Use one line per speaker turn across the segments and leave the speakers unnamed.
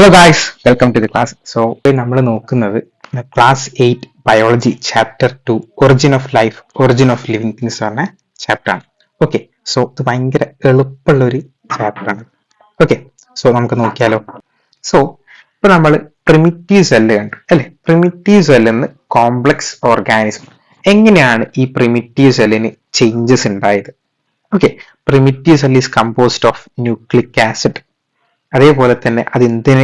Hello guys, welcome to the class. So നമ്മൾ നോക്കുന്നത് class 8 biology chapter 2 origin of life, origin of living things പറഞ്ഞ chapter ആണ്. Okay, so ഇത് ഭയങ്കര എളുപ്പമുള്ള ഒരു ചാപ്റ്റർ ആണ്. ഓക്കെ, സോ നമുക്ക് നോക്കിയാലോ. സോ ഇപ്പൊ നമ്മൾ പ്രിമിറ്റീവ് സെല്ല് കണ്ടു അല്ലെ. പ്രിമിറ്റീവ് സെല്ലിന്ന് കോംപ്ലക്സ് ഓർഗാനിസം, എങ്ങനെയാണ് ഈ പ്രിമിറ്റീവ് സെല്ലിന് ചേഞ്ചസ് ഉണ്ടായത്? Okay, primitive cell is composed of nucleic acid. അതേപോലെ തന്നെ അത് എന്തിന്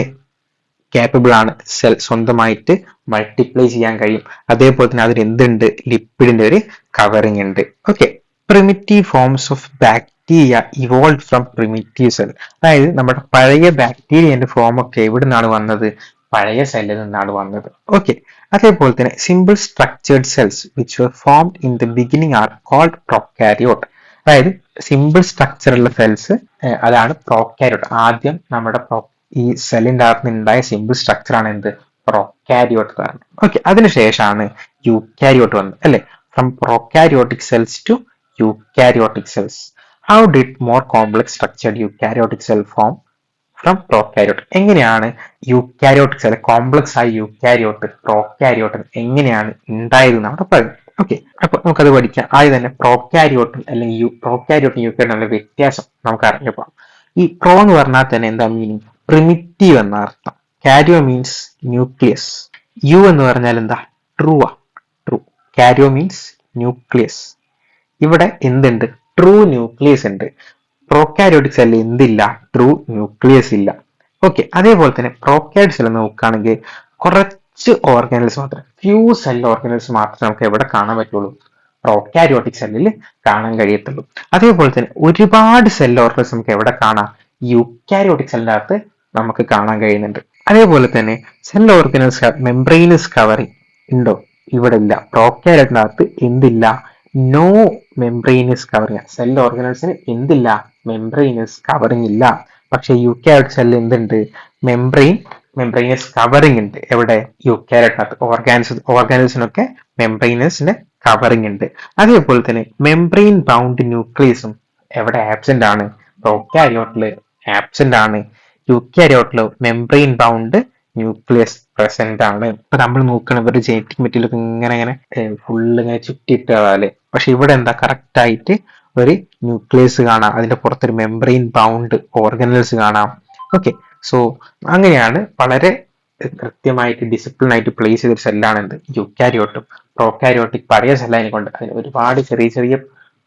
കേപ്പബിൾ ആണ്? സെൽ സ്വന്തമായിട്ട് മൾട്ടിപ്ലൈ ചെയ്യാൻ കഴിയും. അതേപോലെ തന്നെ അതിന് എന്തുണ്ട്? ലിപ്പിഡിന്റെ ഒരു കവറിങ് ഉണ്ട്. Okay, primitive forms of bacteria evolve from primitive cell. അതായത് നമ്മുടെ പഴയ ബാക്ടീരിയന്റെ ഫോം ഒക്കെ എവിടെ നിന്നാണ് വന്നത്? പഴയ സെല്ലിൽ നിന്നാണ് വന്നത്. ഓക്കെ, അതേപോലെ തന്നെ simple structured cells which were formed in the beginning are called prokaryote. അതായത് സിമ്പിൾ സ്ട്രക്ചറുള്ള സെൽസ് അതാണ് പ്രോക്കാരിയോട്ട്. ആദ്യം നമ്മുടെ ഈ സെല്ലിന്റെ അകത്ത് ഉണ്ടായ സിമ്പിൾ സ്ട്രക്ചർ ആണ് എന്ത്? പ്രൊക്കാരിയോട്ട് കാരണം. ഓക്കെ, അതിനുശേഷമാണ് യൂക്കാരിയോട്ട് വന്നത് അല്ലെ. From prokaryotic cells to eukaryotic cells. How did more complex structured eukaryotic cell form from prokaryote? എങ്ങനെയാണ് യൂക്കാരിയോട്ടിക് സെൽ കോംപ്ലക്സ് ആയി യൂക്കാരിയോട്ട് പ്രോക്കാരിയോട്ട് എങ്ങനെയാണ് ഉണ്ടായത് എന്നാണ് പറയുന്നത്. ഓക്കെ, അപ്പൊ നമുക്കത് പഠിക്കാം. ആദ്യം തന്നെ പ്രോക്കാരിയോട്ടും അല്ലെങ്കിൽ പ്രോക്കാരിയോട്ടും യൂക്കാരിയോട്ടും വ്യത്യാസം നമുക്ക് അറിഞ്ഞപ്പോൾ, ഈ പ്രോ എന്ന് പറഞ്ഞാൽ തന്നെ എന്താ മീനിങ്? പ്രിമിറ്റീവ് എന്ന അർത്ഥം. കാരിയോ മീൻസ് ന്യൂക്ലിയസ്. യു എന്ന് പറഞ്ഞാൽ എന്താ? ട്രൂ ആ, ട്രൂ. കാരിയോ means nucleus. ഇവിടെ എന്തുണ്ട്? ട്രൂ ന്യൂക്ലിയസ് ഉണ്ട്. പ്രോക്കാരിയോട്ടിക് സെല്ലിൽ എന്തില്ല? ട്രൂ ന്യൂക്ലിയസ് ഇല്ല. ഓക്കെ, അതേപോലെ തന്നെ പ്രോക്കാരിയോട്ടിക് സെൽ നോക്കുകയാണെങ്കിൽ കുറച്ച് ഓർഗാനിൽസ് മാത്രം, ഫ്യൂ സെൽ ഓർഗാനിൽസ് മാത്രമേ നമുക്ക് എവിടെ കാണാൻ പറ്റുള്ളൂ? പ്രോക്കാരിയോട്ടിക് സെല്ലിൽ കാണാൻ കഴിയത്തുള്ളൂ. അതേപോലെ തന്നെ ഒരുപാട് സെൽ ഓർഗാനിൽസ് നമുക്ക് എവിടെ കാണാം? യൂക്കാരിയോട്ടിക് സെല്ലിന്റെ അകത്ത് നമുക്ക് കാണാൻ കഴിയുന്നുണ്ട്. അതേപോലെ തന്നെ സെൽ ഓർഗാനിൽസ് മെംബ്രെയിനസ് കവറിങ് ഉണ്ടോ? ഇവിടെ ഇല്ല. പ്രോക്കാരിയോട്ടിന്റെ അകത്ത് എന്തില്ല? No membranous covering. സെൽ ഓർഗാനിൽസിന് എന്തില്ല? മെംബ്രെയിനസ് കവറിങ് ഇല്ല. പക്ഷെ യൂക്കാരിയോട്ടിക് സെല്ലിൽ എന്തുണ്ട്? മെംബ്രെയിനസ് കവറിങ് ഉണ്ട്. എവിടെ? യൂക്കാരിയോട്ടിനകത്ത്. ഓർഗാനിൽസിനൊക്കെ മെംബ്രെയിനസിന് കവറിങ് ഉണ്ട്. അതേപോലെ തന്നെ മെംബ്രെയിൻ ബൗണ്ട് ന്യൂക്ലിയസും എവിടെ ആബ്സെന്റ് ആണ്? പ്രോക്കാരിയോട്ടില് ആബ്സെന്റ് ആണ്. യൂക്കാരിയോട്ടില് മെംബ്രെയിൻ ബൗണ്ട് ന്യൂക്ലിയസ് പ്രസന്റ് ആണ്. ഇപ്പൊ നമ്മൾ നോക്കണം, ഇവരുടെ ജനറ്റിക് മെറ്റീരിയൽ ഇങ്ങനെ ഫുള്ള് ഇങ്ങനെ ചുറ്റിയിട്ടതല്ലേ. പക്ഷെ ഇവിടെ എന്താ? കറക്റ്റ് ആയിട്ട് ഒരു ന്യൂക്ലിയസ് കാണാം, അതിന്റെ പുറത്തൊരു മെംബ്രെയിൻ ബൗണ്ട് ഓർഗനൽസ് കാണാം. ഓക്കെ, സോ അങ്ങനെയാണ് വളരെ കൃത്യമായിട്ട് ഡിസിപ്ലിൻ ആയിട്ട് പ്ലേസ് ചെയ്തൊരു സെല്ലാണ് എന്ത്? യൂക്കാരിയോട്ടും. പ്രോക്കാരിയോട്ടിക് പഴയ സെല്ലായതിനെ കൊണ്ട് അതിന് ഒരുപാട്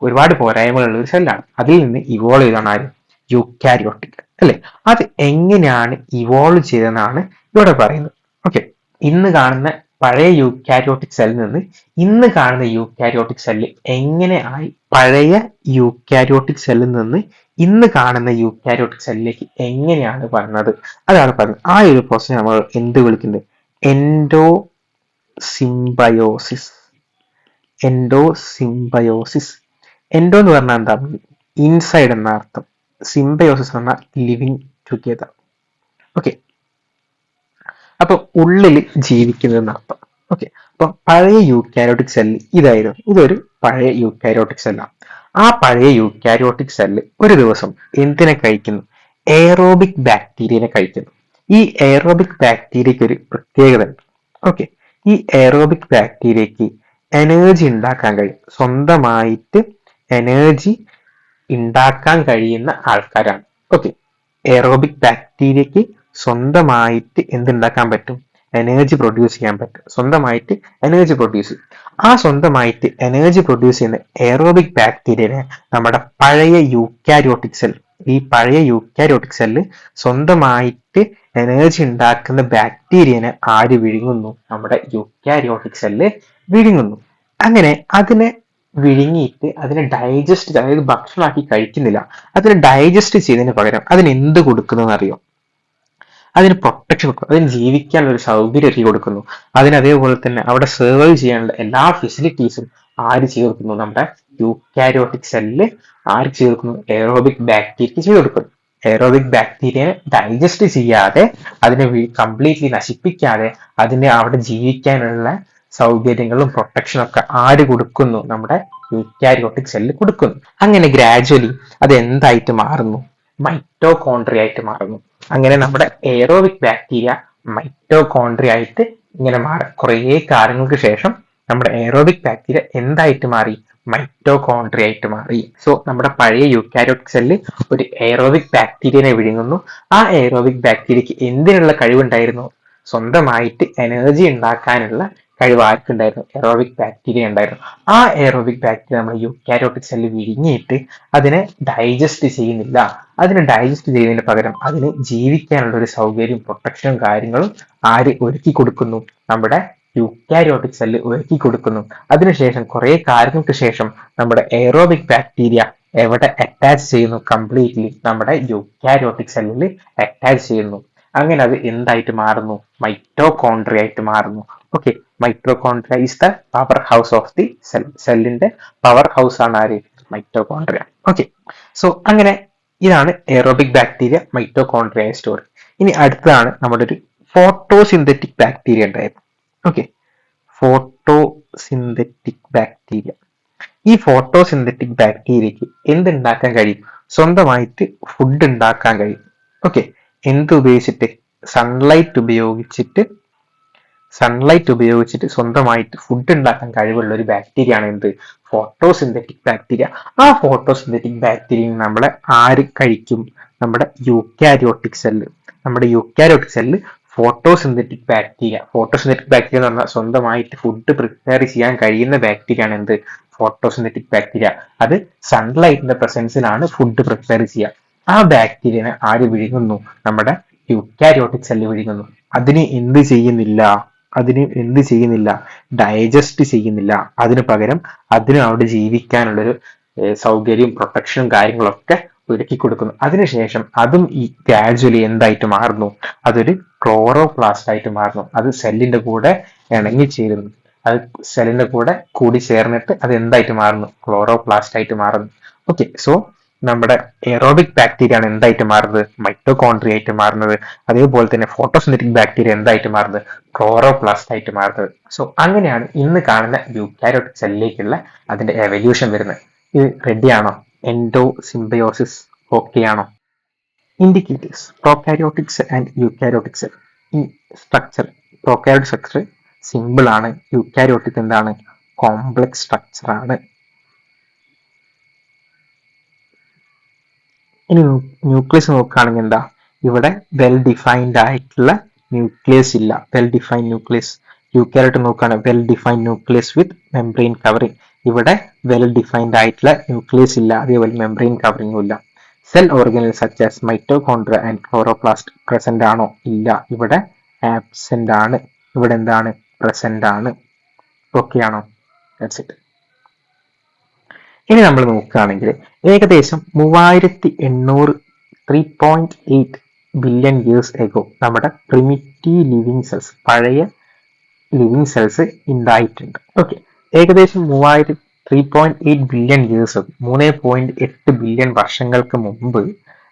ഒരുപാട് പോരായ്മകളുള്ള ഒരു സെല്ലാണ്. അതിൽ നിന്ന് ഇവോൾവ് ചെയ്താണ് ആര്? യൂക്കാരിയോട്ടിക് അല്ലെ. അത് എങ്ങനെയാണ് ഇവോൾവ് ചെയ്തതെന്നാണ് ഇവിടെ പറയുന്നത്. ഓക്കെ, ഇന്ന് കാണുന്ന പഴയ യൂക്കാരിയോട്ടിക് സെല്ലിൽ നിന്ന് ഇന്ന് കാണുന്ന യൂക്കാരിയോട്ടിക് സെല്ല് എങ്ങനെ ആയി? പഴയ യൂക്കാരിയോട്ടിക് സെല്ലിൽ നിന്ന് ഇന്ന് കാണുന്ന യൂക്കാരിയോട്ടിക് സെല്ലിലേക്ക് എങ്ങനെയാണ് വന്നത്? അതാണ് പറയുന്നത്. ആ ഒരു പ്രോസസ് നമ്മൾ എന്ത് വിളിക്കുന്നത്? Endo symbiosis. എൻഡോസിംബയോസിസ്. എൻഡോ എന്ന് പറഞ്ഞാൽ എന്താ? ഇൻസൈഡ് എന്ന അർത്ഥം. സിംബയോസിസ് എന്ന് പറഞ്ഞാൽ ലിവിങ് ടുഗെദർ. ഓക്കെ, അപ്പൊ ഉള്ളിൽ ജീവിക്കുന്നത് അർത്ഥം. ഓക്കെ, അപ്പൊ പഴയ യൂക്കാരിയോട്ടിക് സെല്ല് ഇതായിരുന്നു. ഇതൊരു പഴയ യൂക്കാരിയോട്ടിക് സെല്ലാണ്. ആ പഴയ യൂക്കാരിയോട്ടിക് സെല്ല് ഒരു ദിവസം എന്തിനെ കഴിക്കുന്നു? എയറോബിക് ബാക്ടീരിയനെ കഴിക്കുന്നു. ഈ എയറോബിക് ബാക്ടീരിയക്ക് ഒരു പ്രത്യേകത ഉണ്ട്. ഓക്കെ, ഈ എയറോബിക് ബാക്ടീരിയക്ക് എനർജി ഉണ്ടാക്കാൻ കഴിയും. സ്വന്തമായിട്ട് എനർജി ഉണ്ടാക്കാൻ കഴിയുന്ന ആൾക്കാരാണ്. ഓക്കെ, എയറോബിക് ബാക്ടീരിയക്ക് സ്വന്തമായിട്ട് എന്തുണ്ടാക്കാൻ പറ്റും? എനർജി പ്രൊഡ്യൂസ് ചെയ്യാൻ പറ്റും. സ്വന്തമായിട്ട് എനർജി പ്രൊഡ്യൂസ് ചെയ്യും. ആ സ്വന്തമായിട്ട് എനർജി പ്രൊഡ്യൂസ് ചെയ്യുന്ന എയറോബിക് ബാക്ടീരിയനെ നമ്മുടെ പഴയ യൂക്കാരിയോട്ടിക് സെൽ, ഈ പഴയ യൂക്കാരിയോട്ടിക് സെല്ല് സ്വന്തമായിട്ട് എനർജി ഉണ്ടാക്കുന്ന ബാക്ടീരിയനെ ആര് വിഴുങ്ങുന്നു? നമ്മുടെ യൂക്കാരിയോട്ടിക് സെല്ല് വിഴുങ്ങുന്നു. അങ്ങനെ അതിനെ വിഴുങ്ങിയിട്ട് അതിനെ ഡൈജസ്റ്റ്, അതായത് ഭക്ഷണമാക്കി കഴിക്കുന്നില്ല, അതിനെ ഡൈജസ്റ്റ് ചെയ്തതിന് പകരം അതിന് എന്ത് കൊടുക്കുന്നു എന്നറിയോ? അതിന് പ്രൊട്ടക്ഷൻ കൊടുക്കുന്നു, അതിന് ജീവിക്കാനുള്ള ഒരു സൗകര്യം ഒരുക്കി കൊടുക്കുന്നു. അതിന് അതേപോലെ തന്നെ അവിടെ സർവൈവ് ചെയ്യാനുള്ള എല്ലാ ഫെസിലിറ്റീസും ആര് ചെയ്ത് കൊടുക്കുന്നു? നമ്മുടെ യൂക്കാരിയോട്ടിക് സെല്ല് ആര് ചെയ്ത് കൊടുക്കുന്നു? എയറോബിക് ബാക്ടീരിയക്ക് ചെയ്ത് കൊടുക്കുന്നു. എയറോബിക് ബാക്ടീരിയനെ ഡൈജസ്റ്റ് ചെയ്യാതെ, അതിനെ കംപ്ലീറ്റ്ലി നശിപ്പിക്കാതെ അതിനെ അവിടെ ജീവിക്കാനുള്ള സൗകര്യങ്ങളും പ്രൊട്ടക്ഷനും ഒക്കെ ആര് കൊടുക്കുന്നു? നമ്മുടെ യൂക്കാരിയോട്ടിക് സെല്ല് കൊടുക്കുന്നു. അങ്ങനെ ഗ്രാജുവലി അത് എന്തായിട്ട് മാറുന്നു? മൈറ്റോകോൺട്രിയ ആയിട്ട് മാറുന്നു. അങ്ങനെ നമ്മുടെ എയറോബിക് ബാക്ടീരിയ മൈറ്റോകോൺട്രിയ ആയിട്ട് ഇങ്ങനെ മാറും. കുറേ കാലങ്ങൾക്ക് ശേഷം നമ്മുടെ എയറോബിക് ബാക്ടീരിയ എന്തായിട്ട് മാറി? മൈറ്റോകോൺട്രിയ ആയിട്ട് മാറി. സോ നമ്മുടെ പഴയ യൂക്കാരിയോട്ടിക് സെല്ല് ഒരു എയറോബിക് ബാക്ടീരിയനെ വിഴുങ്ങുന്നു. ആ എയറോബിക് ബാക്ടീരിയക്ക് എന്തിനുള്ള കഴിവുണ്ടായിരുന്നു? സ്വന്തമായിട്ട് എനർജി ഉണ്ടാക്കാനുള്ള കഴിവ് ആർക്കുണ്ടായിരുന്നു? എയറോബിക് ബാക്ടീരിയ ഉണ്ടായിരുന്നു. ആ എയറോബിക് ബാക്ടീരിയ നമ്മുടെ യൂക്കാരിയോട്ടിക് സെല്ല് വിഴുങ്ങിയിട്ട് അതിനെ ഡൈജസ്റ്റ് ചെയ്യുന്നില്ല. അതിനെ ഡൈജസ്റ്റ് ചെയ്യുന്നതിന് പകരം അതിന് ജീവിക്കാനുള്ള ഒരു സൗകര്യവും പ്രൊട്ടക്ഷനും കാര്യങ്ങളും ആര് ഒരുക്കി കൊടുക്കുന്നു? നമ്മുടെ യൂക്കാരിയോട്ടിക് സെല്ല് ഒരുക്കി കൊടുക്കുന്നു. അതിനുശേഷം കുറെ കാലങ്ങൾക്ക് ശേഷം നമ്മുടെ എയറോബിക് ബാക്ടീരിയ എവിടെ അറ്റാച്ച് ചെയ്യുന്നു? കംപ്ലീറ്റ്ലി നമ്മുടെ യൂക്കാരിയോട്ടിക് സെല്ലിൽ അറ്റാച്ച് ചെയ്യുന്നു. അങ്ങനെ അത് എന്തായിട്ട് മാറുന്നു? മൈറ്റോകോൺട്രിയ ആയിട്ട് മാറുന്നു. Okay, mitochondria is the power house of the cell. സെല്ലിന്റെ പവർ ഹൗസ് ആണ് ആര്? മൈറ്റോകോൺട്രിയ. ഓക്കെ, സോ അങ്ങനെ ഇതാണ് എയറോബിക് ബാക്ടീരിയ മൈറ്റോകോൺട്രിയ സ്റ്റോറി. ഇനി അടുത്തതാണ് നമ്മുടെ ഒരു ഫോട്ടോസിന്തറ്റിക് ബാക്ടീരിയ ഉണ്ടായിരുന്നു. Okay, photosynthetic bacteria. ഈ ഫോട്ടോസിന്തറ്റിക് ബാക്ടീരിയക്ക് എന്തുണ്ടാക്കാൻ കഴിയും? സ്വന്തമായിട്ട് ഫുഡ് ഉണ്ടാക്കാൻ കഴിയും. ഓക്കെ, എന്ത് ഉപയോഗിച്ചിട്ട്? സൺലൈറ്റ് ഉപയോഗിച്ചിട്ട് സ്വന്തമായിട്ട് ഫുഡ് ഉണ്ടാക്കാൻ കഴിവുള്ള ഒരു ബാക്ടീരിയ ആണ് എന്ത്? Photosynthetic bacteria. ആ ഫോട്ടോസിന്തറ്റിക് ബാക്ടീരിയ നമ്മളെ ആര് കഴിക്കും? നമ്മുടെ യൂക്കാരിയോട്ടിക് സെല്ല്. നമ്മുടെ യൂക്കാരിയോട്ടിക് സെല്ല് ഫോട്ടോസിന്തറ്റിക് ബാക്ടീരിയ എന്ന് പറഞ്ഞാൽ സ്വന്തമായിട്ട് ഫുഡ് പ്രിപ്പയർ ചെയ്യാൻ കഴിയുന്ന ബാക്ടീരിയ ആണ് എന്ത്? Photosynthetic bacteria. അത് സൺലൈറ്റിന്റെ പ്രസൻസിലാണ് ഫുഡ് പ്രിപ്പയർ ചെയ്യുക. ആ ബാക്ടീരിയനെ ആര് വിഴുങ്ങുന്നു? നമ്മുടെ യൂക്കാരിയോട്ടിക് സെല്ല് വിഴുങ്ങുന്നു. അതിന് എന്ത് ചെയ്യുന്നില്ല? ഡൈജസ്റ്റ് ചെയ്യുന്നില്ല. അതിനു പകരം അതിന് അവിടെ ജീവിക്കാനുള്ളൊരു സൗകര്യവും പ്രൊട്ടക്ഷനും കാര്യങ്ങളൊക്കെ ഒരുക്കി കൊടുക്കുന്നു. അതിനുശേഷം അതും ഈ ഗ്രാജുവലി എന്തായിട്ട് മാറുന്നു? അതൊരു ക്ലോറോപ്ലാസ്റ്റ് ആയിട്ട് മാറുന്നു. അത് സെല്ലിന്റെ കൂടെ ഇണങ്ങിച്ചേരുന്നു. അത് സെല്ലിന്റെ കൂടെ കൂടി ചേർന്നിട്ട് അത് എന്തായിട്ട് മാറുന്നു? ക്ലോറോപ്ലാസ്റ്റ് ആയിട്ട് മാറുന്നു. ഓക്കെ, സോ നമ്മുടെ എയറോബിക് ബാക്ടീരിയ ആണ് എന്തായിട്ട് മാറുന്നത്? മൈറ്റോകോൺട്രിയ ആയിട്ട് മാറുന്നത്. അതേപോലെ തന്നെ ഫോട്ടോസിന്തറ്റിക് ബാക്ടീരിയ എന്തായിട്ട് മാറുന്നത്? ക്ലോറോപ്ലാസ്റ്റ് ആയിട്ട് മാറുന്നത്. സോ അങ്ങനെയാണ് ഇന്ന് കാണുന്ന യൂക്കാരിയോട്ടിക് സെല്ലിലേക്കുള്ള അതിന്റെ എവല്യൂഷൻ വരുന്നത്. ഇത് റെഡിയാണോ? എൻഡോ സിംബയോസിസ് ഓക്കെ ആണോ? Indicators prokaryotic cell and eukaryotic cell. ഈ സ്ട്രക്ചർ പ്രോകാരിയോട്ടിക് സ്ട്രക്ചർ സിമ്പിൾ ആണ്. യൂക്കാരിയോട്ടിക് എന്താണ്? കോംപ്ലക്സ് സ്ട്രക്ചർ ആണ്. ഇനി ന്യൂക്ലിയസ് നോക്കുകയാണെങ്കിൽ എന്താ? ഇവിടെ വെൽ ഡിഫൈൻഡ് ആയിട്ടുള്ള ന്യൂക്ലിയസ് ഇല്ല. Well defined nucleus. യൂക്കാരിയോട്ട് നോക്കുകയാണെങ്കിൽ well defined nucleus with membrane covering. ഇവിടെ വെൽ ഡിഫൈൻഡ് ആയിട്ടുള്ള ന്യൂക്ലിയസ് ഇല്ല, അതേപോലെ മെംബ്രെയിൻ കവറിംഗും ഇല്ല. Cell organelle such as mitochondria and chloroplast present ആണോ? ഇല്ല, ഇവിടെ ആബ്സെന്റ് ആണ്. ഇവിടെ എന്താണ്? പ്രസന്റ് ആണ്. ഓക്കെ ആണോ? That's it. ഇനി നമ്മൾ നോക്കുകയാണെങ്കിൽ ഏകദേശം 3800 3.8 ബില്യൺ ഇയേഴ്സ് എഗോ നമ്മുടെ പ്രിമിറ്റീവ് ലിവിങ് സെൽസ്, പഴയ ലിവിങ് സെൽസ് ഉണ്ടായിട്ടുണ്ട്. ഓക്കെ, ഏകദേശം 3.8 ബില്യൺ ഇയേഴ്സ്, 3.8 ബില്യൺ വർഷങ്ങൾക്ക് മുമ്പ്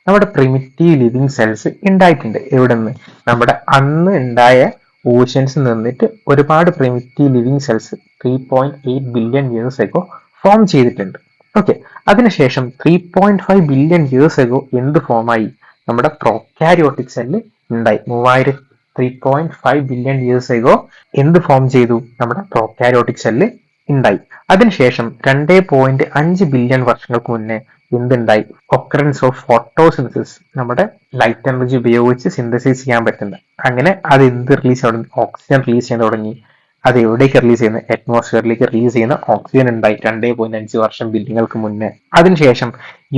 നമ്മുടെ പ്രിമിറ്റീവ് ലിവിങ് സെൽസ് ഉണ്ടായിട്ടുണ്ട്. എവിടെ നിന്ന്? നമ്മുടെ അന്ന് ഉണ്ടായ ഓഷ്യൻസ് നിന്നിട്ട് ഒരുപാട് primitive living cells 3.8 billion years ago form ചെയ്തിട്ടുണ്ട്. ഓക്കെ, അതിനുശേഷം 3.5 ബില്യൺ ഇയേഴ്സ് എഗോ എന്ത് ഫോമായി? നമ്മുടെ പ്രോകാരിയോട്ടിക് സെല്ല് ഉണ്ടായി. 3.5 ബില്യൺ ഇയേഴ്സ് എഗോ എന്ത് ഫോം ചെയ്തു? നമ്മുടെ പ്രോകാരിയോട്ടിക് സെല്ല് ഉണ്ടായി. അതിനുശേഷം 2.5 ബില്യൺ വർഷങ്ങൾക്ക് മുന്നേ എന്തുണ്ടായി? ഒക്കറൻസ് ഓഫ് ഫോട്ടോസിന്തസിസ്, നമ്മുടെ ലൈറ്റ് എനർജി ഉപയോഗിച്ച് സിന്തസൈസ് ചെയ്യാൻ പറ്റുന്ന, അങ്ങനെ അത് എന്ത് റിലീസ് തുടങ്ങി? ഓക്സിജൻ റിലീസ് ചെയ്യാൻ തുടങ്ങി. അത് എവിടേക്ക് റിലീസ് ചെയ്യുന്നത്? അറ്റ്മോസ്ഫിയറിലേക്ക് റിലീസ് ചെയ്യുന്ന ഓക്സിജൻ ഉണ്ടായി 2.5 വർഷം ബില്യങ്ങൾക്ക് മുന്നേ. അതിനുശേഷം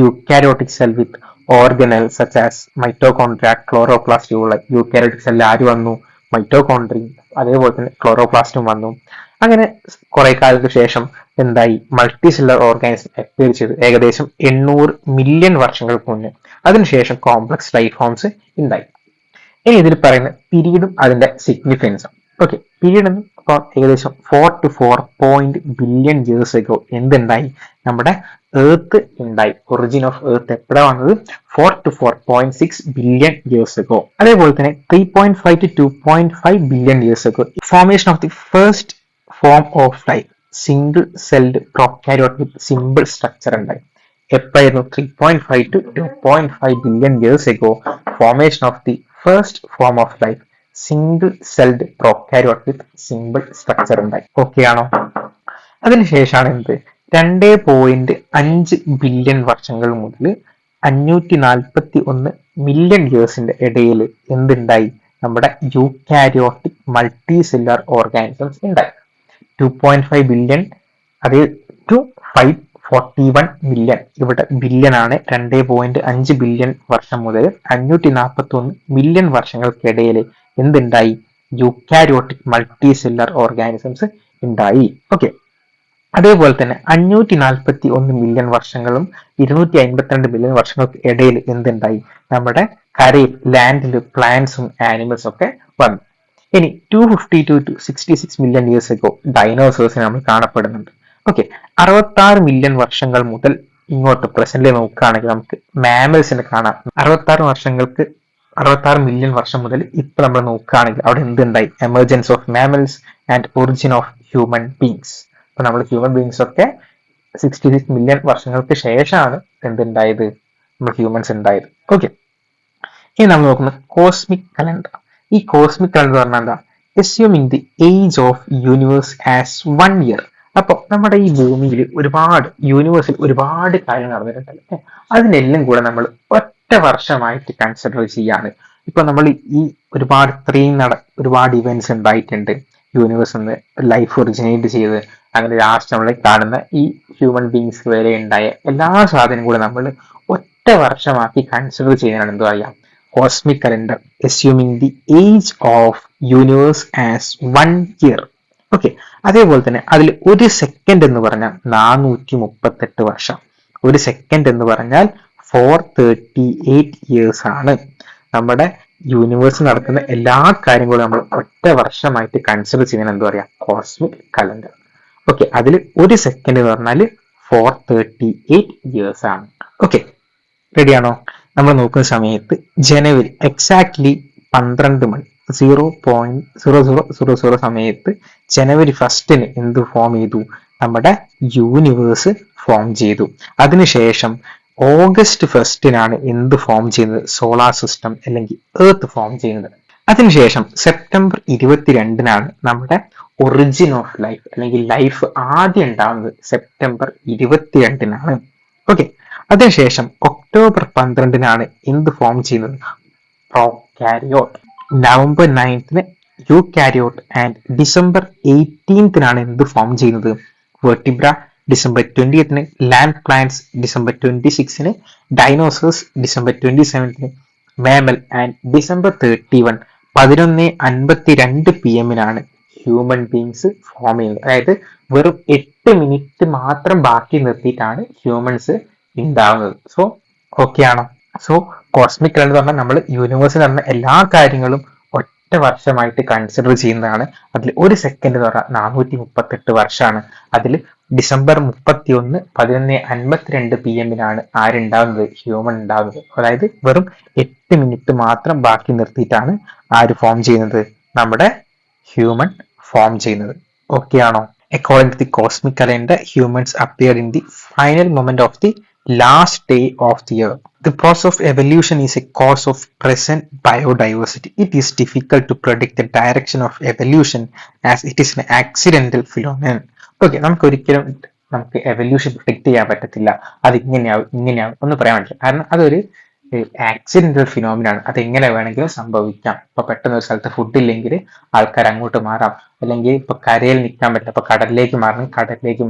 eukaryotic cell with organelle such as mitochondria, chloroplast ഉള്ള യൂക്കാരിയോട്ടിക് സെല്ലിൽ ആര് വന്നു? മൈറ്റോകോൺട്രിയ, അതേപോലെ തന്നെ ക്ലോറോപ്ലാസ്റ്റും വന്നു. അങ്ങനെ കുറെ കാലത്തിന് ശേഷം എന്തായി? മൾട്ടി സെല്ലർ ഓർഗാനിസം അപ്പിയർ ചെയ്തു ഏകദേശം 800 മില്യൺ വർഷങ്ങൾക്ക് മുന്നേ. അതിനുശേഷം കോംപ്ലക്സ് ലൈഫ് ഫോംസ് ഉണ്ടായി. ഇനി ഇതിൽ പറയുന്ന പീരീഡും അതിന്റെ സിഗ്നിഫിക്കൻസും. ഓക്കെ, പീരീഡ് എന്ന് ഏകദേശം 4 to 4 ബില്യൺ ഇയേഴ്സ് എഗോ എന്തുണ്ടായി? നമ്മുടെ എർത്ത് ഉണ്ടായി. ഒറിജിൻ ഓഫ് എർത്ത് എപ്പോഴാണ് വന്നത്? 4 to 4.6 ബില്യൺ ഇയേഴ്സ് എഗോ. അതേപോലെ തന്നെ 3.5 to 2.5 billion years ago formation of the first form of life, single celled prokaryote with simple structure ഉണ്ടായി. എപ്പോഴായിരുന്നു 3.5 to 2.5 billion years ago formation of the first form of life single celled prokaryote with simple structure ഉണ്ടായി. Okay ആണോ? അതിനുശേഷമാണ് എന്ത് 2.5 billion വർഷങ്ങൾ മുതൽ 541 million ഇയേഴ്സിന്റെ ഇടയിൽ എന്തുണ്ടായി? നമ്മുടെ യൂക്കാരിയോട്ടിക് മൾട്ടി സെല്ലുലാർ ഓർഗാനിസംസ് ഉണ്ടായി. 2.5 ബില്യൺ അത് ടു 541 മില്യൺ, ഇവിടെ ബില്യൺ ആണ്. 2.5 ബില്യൺ വർഷം മുതൽ 541 മില്യൺ വർഷങ്ങൾക്കിടയിൽ എന്തുണ്ടായി? യൂക്കാരിയോട്ടിക് മൾട്ടി സെല്ലുലാർ ഓർഗാനിസംസ് ഉണ്ടായി. ഓക്കെ, അതേപോലെ തന്നെ 541 മില്യൺ വർഷങ്ങളും 252 മില്യൺ വർഷങ്ങൾക്ക് ഇടയിൽ എന്തുണ്ടായി? നമ്മുടെ കരയിൽ ലാൻഡിൽ പ്ലാന്റ്സും ആനിമൽസും ഒക്കെ വന്നു. ഇനി 252 to 66 മില്യൺ ഇയേഴ്സ് എഗോ ഡൈനോസേഴ്സിനെ നമ്മൾ കാണപ്പെടുന്നുണ്ട്. ഓക്കെ, 66 മില്യൺ വർഷങ്ങൾ മുതൽ ഇങ്ങോട്ട് പ്രസന്റിൽ നോക്കുകയാണെങ്കിൽ നമുക്ക് മാമൽസിനെ കാണാം. 66 മില്യൺ വർഷം മുതൽ ഇപ്പൊ നമ്മൾ നോക്കുകയാണെങ്കിൽ അവിടെ എന്തുണ്ടായി? Emergence of mammals and origin of human beings. അപ്പൊ നമ്മൾ ഹ്യൂമൻ ബീങ്സ് ഒക്കെ 66 മില്യൺ വർഷങ്ങൾക്ക് ശേഷമാണ് എന്തുണ്ടായത്? നമ്മൾ ഹ്യൂമൻസ് ഉണ്ടായത്. ഓക്കെ, ഇനി നമ്മൾ നോക്കുന്നത് കോസ്മിക് കലണ്ടർ. ഈ കോസ്മിക് കലണ്ടർ പറഞ്ഞാൽ എന്താ? Assuming the age of universe as 1 year. അപ്പൊ നമ്മുടെ ഈ ഭൂമിയിൽ യൂണിവേഴ്സിൽ ഒരുപാട് കാര്യങ്ങൾ നടന്നിട്ടുണ്ടല്ലോ. അതിനെല്ലാം കൂടെ നമ്മൾ ഒറ്റ വർഷമായിട്ട് കൺസിഡർ ചെയ്യാണ്. ഇപ്പൊ നമ്മൾ ഈ ഒരുപാട് ഇവന്റ്സ് ഉണ്ടായിട്ടുണ്ട്. യൂണിവേഴ്സ് ഒന്ന് ലൈഫ് ഒറിജിനേറ്റ് ചെയ്ത് അങ്ങനെ ലാസ്റ്റ് നമ്മൾ കാണുന്ന ഈ ഹ്യൂമൻ ബീങ്സ് വരെ ഉണ്ടായ എല്ലാ സാധനവും കൂടെ നമ്മൾ ഒറ്റ വർഷമാക്കി കൺസിഡർ ചെയ്യാനാണ് എന്ത് പറയാ? Cosmic calendar. Assuming the age of universe as 1 year. Okay, അതേപോലെ തന്നെ അതിൽ ഒരു സെക്കൻഡ് എന്ന് പറഞ്ഞാൽ 438 വർഷം. ഒരു സെക്കൻഡ് എന്ന് പറഞ്ഞാൽ 438 years ആണ്. നമ്മുടെ യൂണിവേഴ്സ് നടക്കുന്ന എല്ലാ കാര്യങ്ങളും നമ്മൾ ഒറ്റ വർഷമായിട്ട് കൺസിഡർ ചെയ്യുന്ന എന്താ പറയാ? Cosmic calendar. ഓക്കെ, അതിൽ ഒരു സെക്കൻഡ് എന്ന് പറഞ്ഞാൽ 438 years ആണ്. ഓക്കെ, റെഡിയാണോ? നമ്മൾ നോക്കുന്ന സമയത്ത് ജനുവരി എക്സാക്ട്ലി 12 മണി 0.0000 സമയത്ത് ജനുവരി 1 എന്ത് ഫോം ചെയ്തു? നമ്മുടെ യൂണിവേഴ്സ് ഫോം ചെയ്തു. അതിനുശേഷം ഓഗസ്റ്റ് 1 എന്ത് ഫോം ചെയ്യുന്നത്? സോളാർ സിസ്റ്റം അല്ലെങ്കിൽ എർത്ത് ഫോം ചെയ്യുന്നത്. അതിനുശേഷം സെപ്റ്റംബർ 22 നമ്മുടെ ഒറിജിൻ ഓഫ് ലൈഫ് അല്ലെങ്കിൽ ലൈഫ് ആദ്യം ഉണ്ടാവുന്നത് സെപ്റ്റംബർ 22. ഓക്കെ, അതിനുശേഷം ഒക്ടോബർ 12 എന്ത് ഫോം ചെയ്യുന്നത്? Prokaryote. November 9 eukaryote and December 18 എന്ത് ഫോം ചെയ്യുന്നത്? Vertebra. December 20 land plants. December 26 dinosaurs. December 27 mammal and December 31 11:52 PM human beings form ചെയ്യുന്നത്. അതായത് വെറും 8 മിനിറ്റ് മാത്രം ബാക്കി നിർത്തിയിട്ടാണ് ഹ്യൂമൻസ് ഉണ്ടാവുന്നത്. സോ ഓക്കെ ആണോ? സോ കോസ്മിക് കലണ്ടർ പറഞ്ഞാൽ നമ്മൾ യൂണിവേഴ്സിൽ നടന്ന എല്ലാ കാര്യങ്ങളും ഒറ്റ വർഷമായിട്ട് കൺസിഡർ ചെയ്യുന്നതാണ്. അതിൽ ഒരു സെക്കൻഡ് എന്ന് പറഞ്ഞാൽ 438 വർഷമാണ്. അതിൽ ഡിസംബർ 31 11:52 PM ആരുണ്ടാവുന്നത്? ഹ്യൂമൻ ഉണ്ടാവുന്നത്. അതായത് വെറും 8 മിനിറ്റ് മാത്രം ബാക്കി നിർത്തിയിട്ടാണ് ആര് ഫോം ചെയ്യുന്നത്? നമ്മുടെ ഹ്യൂമൻ ഫോം ചെയ്യുന്നത്. ഓക്കെ ആണോ? According to the cosmic calendar, humans appear in the final moment of the last day of the year. The process of evolution is a cause of present biodiversity. It is difficult to predict the direction of evolution as it is an accidental phenomenon. Okay, നമുക്ക് evolution predict ചെയ്യാൻ പറ്റത്തില്ല. അത് ഇങ്ങനെയാവും ഒന്നും പറയാൻ പറ്റില്ല. കാരണം അതൊരു accidental ഫിനോമിനാണ്. അത് എങ്ങനെ വേണമെങ്കിലും സംഭവിക്കാം. ഇപ്പൊ പെട്ടെന്ന് ഒരു സ്ഥലത്ത് ഫുഡ് ഇല്ലെങ്കിൽ ആൾക്കാർ അങ്ങോട്ട് മാറാം, അല്ലെങ്കിൽ ഇപ്പൊ കരയിൽ നിൽക്കാൻ പറ്റില്ല, അപ്പൊ കടലിലേക്ക്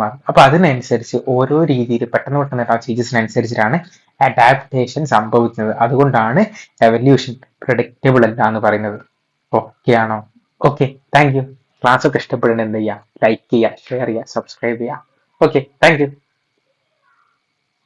മാറും. അപ്പൊ അതിനനുസരിച്ച് ഓരോ രീതിയിൽ പെട്ടെന്ന് ചേഞ്ചസിനനുസരിച്ചിട്ടാണ് അഡാപ്റ്റേഷൻ സംഭവിക്കുന്നത്. അതുകൊണ്ടാണ് എവല്യൂഷൻ പ്രെഡിക്റ്റബിൾ അല്ല എന്ന് പറയുന്നത്. ഓക്കെ ആണോ? Okay, thank you. ക്ലാസ് ഒക്കെ ഇഷ്ടപ്പെടുന്നത് എന്ത് ചെയ്യുക? ലൈക്ക് ചെയ്യുക, ഷെയർ ചെയ്യുക, സബ്സ്ക്രൈബ് ചെയ്യുക. Okay, thank you.